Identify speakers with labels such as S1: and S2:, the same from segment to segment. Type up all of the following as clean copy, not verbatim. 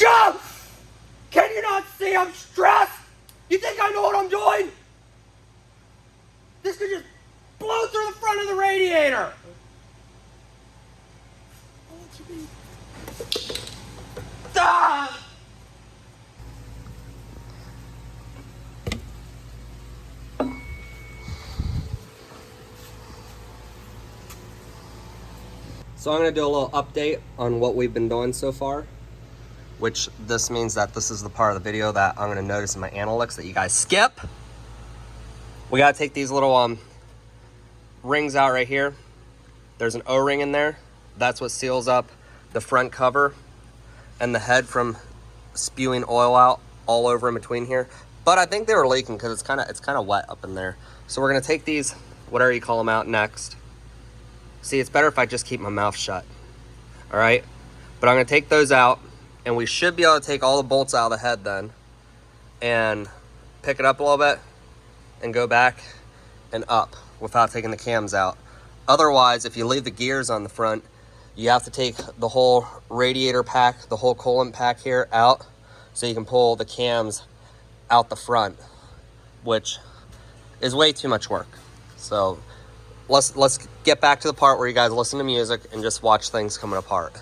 S1: Jump! Can you not see I'm stressed? You think I know what I'm doing? This could just blow through the front of the radiator. Ah! So I'm going to do a little update on what we've been doing so far, which this means that this is the part of the video that I'm going to notice in my analytics that you guys skip. We got to take these little rings out right here. There's an O-ring in there. That's what seals up the front cover and the head from spewing oil out all over in between here. But I think they were leaking because it's kind of wet up in there. So we're going to take these, whatever you call them, out next. See, it's better if I just keep my mouth shut, all right? But I'm gonna take those out, and we should be able to take all the bolts out of the head then, and pick it up a little bit, and go back and up without taking the cams out. Otherwise, if you leave the gears on the front, you have to take the whole radiator pack, the whole coolant pack here out, so you can pull the cams out the front, which is way too much work. So let's get back to the part where you guys listen to music and just watch things coming apart.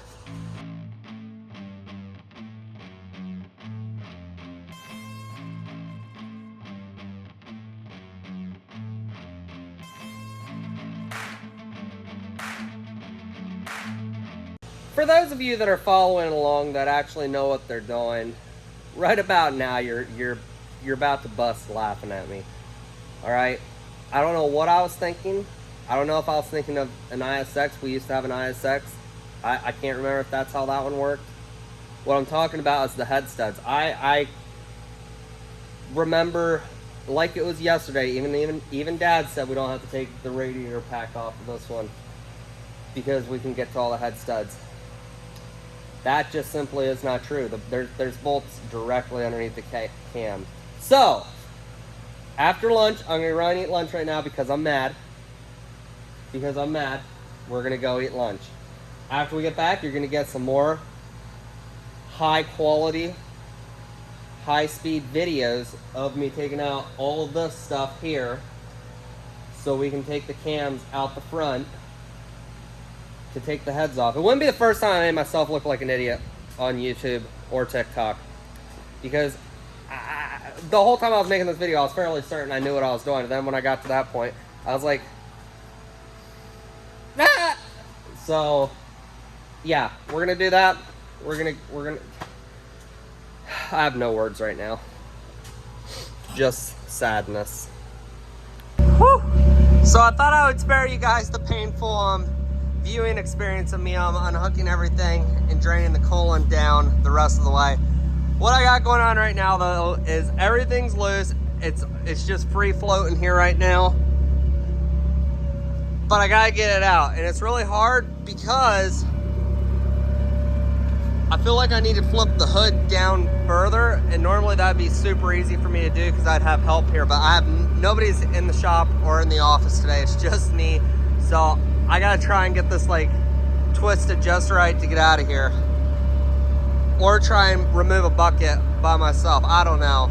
S1: For those of you that are following along that actually know what they're doing, right about now you're about to bust laughing at me. All right? I don't know what I was thinking. I don't know if I was thinking of an ISX. We used to have an ISX. I can't remember if that's how that one worked. What I'm talking about is the head studs. I remember like it was yesterday. Even Dad said we don't have to take the radiator pack off of this one because we can get to all the head studs. That just simply is not true. There's bolts directly underneath the cam. So after lunch, I'm gonna run and eat lunch right now because I'm mad. We're gonna go eat lunch. After we get back, you're gonna get some more high quality, high speed videos of me taking out all of this stuff here so we can take the cams out the front to take the heads off. It wouldn't be the first time I made myself look like an idiot on YouTube or TikTok, because the whole time I was making this video, I was fairly certain I knew what I was doing. And then when I got to that point, I was like, ah! So yeah, we're gonna do that. We're gonna I have no words right now. Just sadness. Whew. So I thought I would spare you guys the painful viewing experience of me unhooking everything and draining the coolant down the rest of the way. What I got going on right now though is everything's loose. It's just free floating here right now. But I gotta get it out, and it's really hard because I feel like I need to flip the hood down further, and normally that'd be super easy for me to do because I'd have help here, but nobody's in the shop or in the office today. It's just me, so I gotta try and get this like twisted just right to get out of here, or try and remove a bucket by myself. I don't know.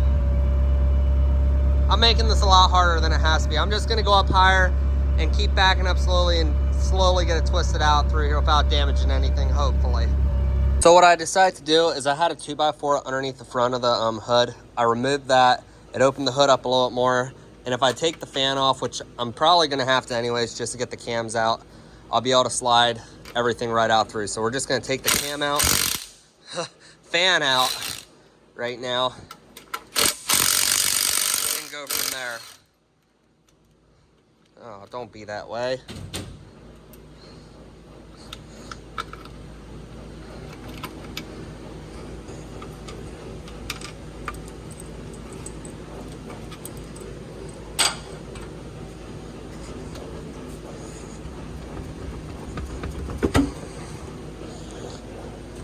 S1: I'm making this a lot harder than it has to be. I'm just gonna go up higher and keep backing up slowly and slowly get it twisted out through here without damaging anything, hopefully. So what I decided to do is I had a 2x4 underneath the front of the hood. I removed that. It opened the hood up a little bit more. And if I take the fan off, which I'm probably gonna have to anyways, just to get the cams out, I'll be able to slide everything right out through. So we're just gonna take the cam out, fan out right now, and go from there. Oh, don't be that way.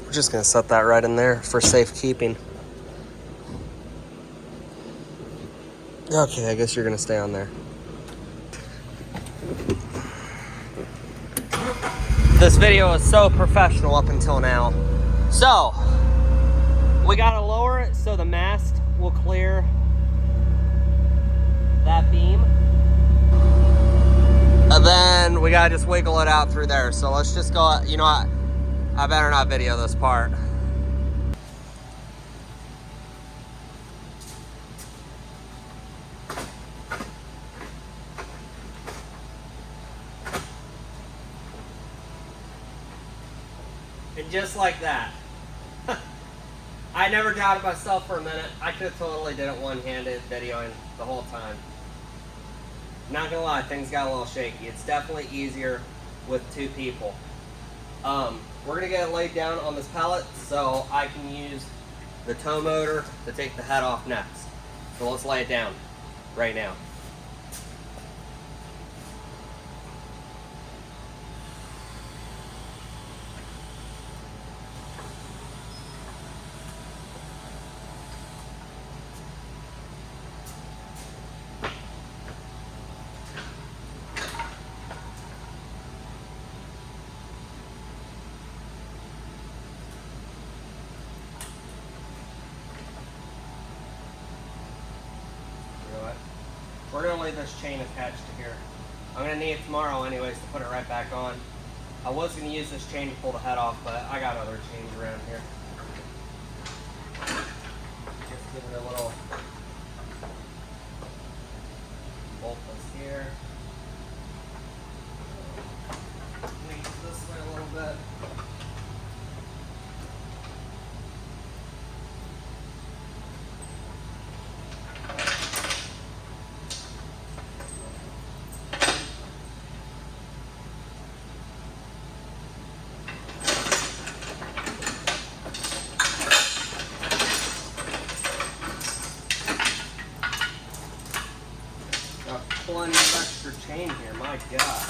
S1: We're just gonna set that right in there for safekeeping. Okay, I guess you're gonna stay on there. This video is so professional up until now. So, We gotta lower it so the mast will clear that beam. And then we gotta just wiggle it out through there. So let's just go, you know what? I better not video this part. And just like that. I never doubted myself for a minute. I could have totally did it one-handed videoing the whole time. Not gonna lie, things got a little shaky. It's definitely easier with two people. We're gonna get it laid down on this pallet so I can use the tow motor to take the head off next. So let's lay it down right now. We're gonna leave this chain attached to here. I'm gonna need it tomorrow anyways to put it right back on. I was gonna use this chain to pull the head off, but I got other chains around here. Just give it a little bolt this here. Lean this way a little bit. Plenty of extra chain here, my God.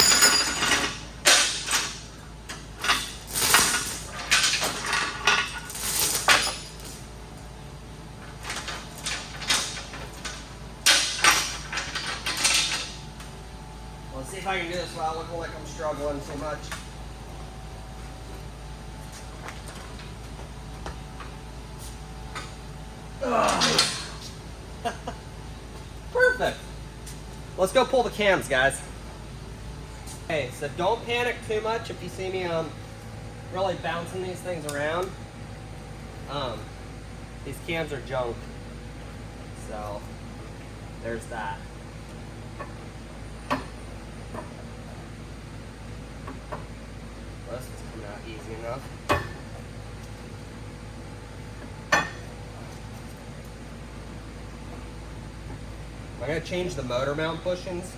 S1: Let's see if I can do this without looking like I'm struggling too much. Perfect. Let's go pull the cams, guys. Okay, so don't panic too much if you see me really bouncing these things around. These cams are junk. So there's that. Well, this is coming out easy enough. I'm going to change the motor mount bushings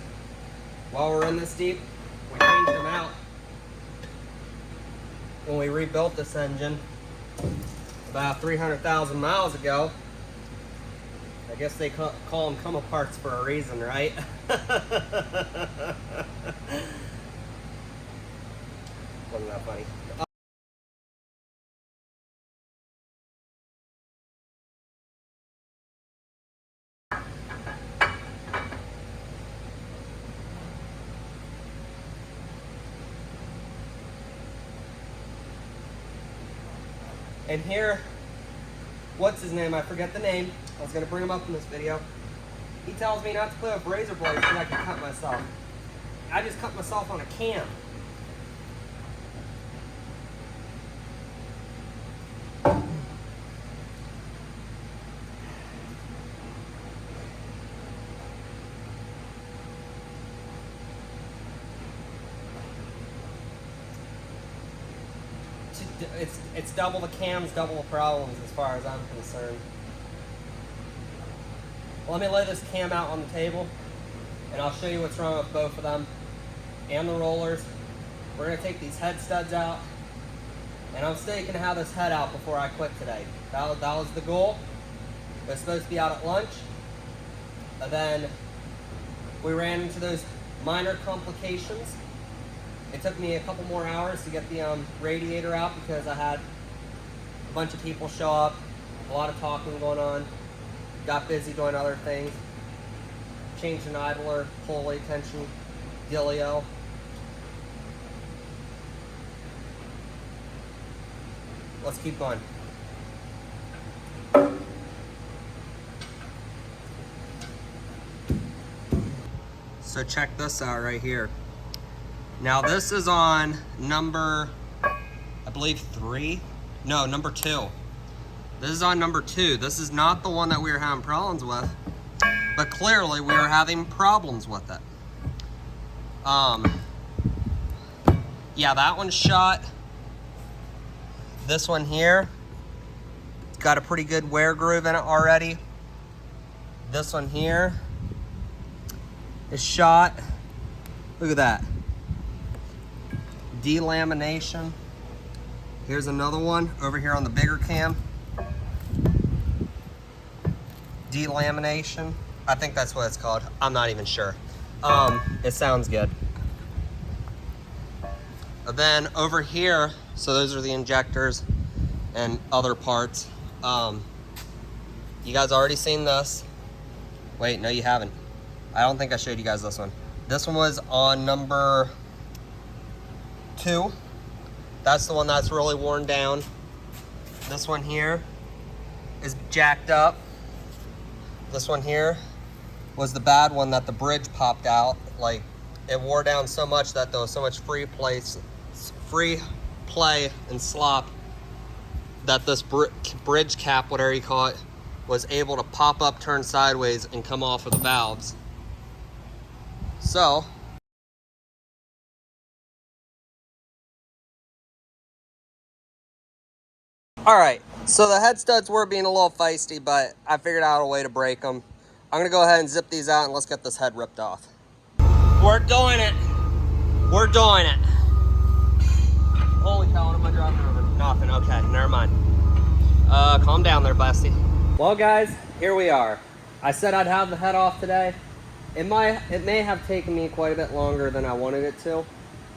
S1: while we're in this deep. We changed them out when we rebuilt this engine about 300,000 miles ago. I guess they call them come aparts for a reason, right? Wasn't that funny? And here, what's his name? I forget the name. I was gonna bring him up in this video. He tells me not to play with razor blades so I can cut myself. I just cut myself on a cam. It's double the cams, double the problems as far as I'm concerned. Let me lay this cam out on the table and I'll show you what's wrong with both of them and the rollers. We're going to take these head studs out and I'm still going to have this head out before I quit today. That was the goal. It was supposed to be out at lunch, and then we ran into those minor complications. It took me a couple more hours to get the radiator out because I had a bunch of people show up, a lot of talking going on, got busy doing other things, changed an idler, pulley, tension, dealio. Let's keep going. So check this out right here. Now this is on number, I believe 3? No, number 2. This is on number 2. This is not the one that we were having problems with, but clearly we were having problems with it. Yeah, that one's shot. This one here, it's got a pretty good wear groove in it already. This one here is shot. Look at that. Delamination. Here's another one over here on the bigger cam. Delamination. I think that's what it's called. I'm not even sure. It sounds good. And then over here, so those are the injectors and other parts. You guys already seen this. Wait, no you haven't. I don't think I showed you guys this one. This one was on number 2. That's the one that's really worn down. This one here is jacked up. This one here was the bad one that the bridge popped out. Like, it wore down so much that there was so much free play and slop that this bridge cap, whatever you call it, was able to pop up, turn sideways, and come off of the valves. So, all right, so the head studs were being a little feisty, but I figured out a way to break them. I'm gonna go ahead and zip these out and let's get this head ripped off. We're doing it. We're doing it. Holy cow, what am I driving over? Nothing, okay, never mind. Calm down there, bestie. Well guys, here we are. I said I'd have the head off today. It may have taken me quite a bit longer than I wanted it to,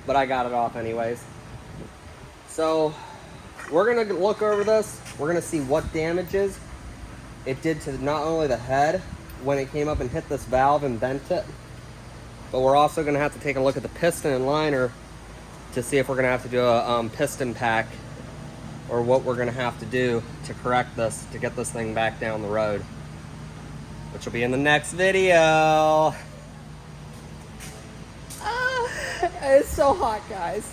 S1: but I got it off anyways. So, we're gonna look over this. We're gonna see what damages it did to not only the head when it came up and hit this valve and bent it, but we're also gonna have to take a look at the piston and liner to see if we're gonna have to do a piston pack or what we're gonna have to do to correct this, to get this thing back down the road, which will be in the next video. It's so hot, guys.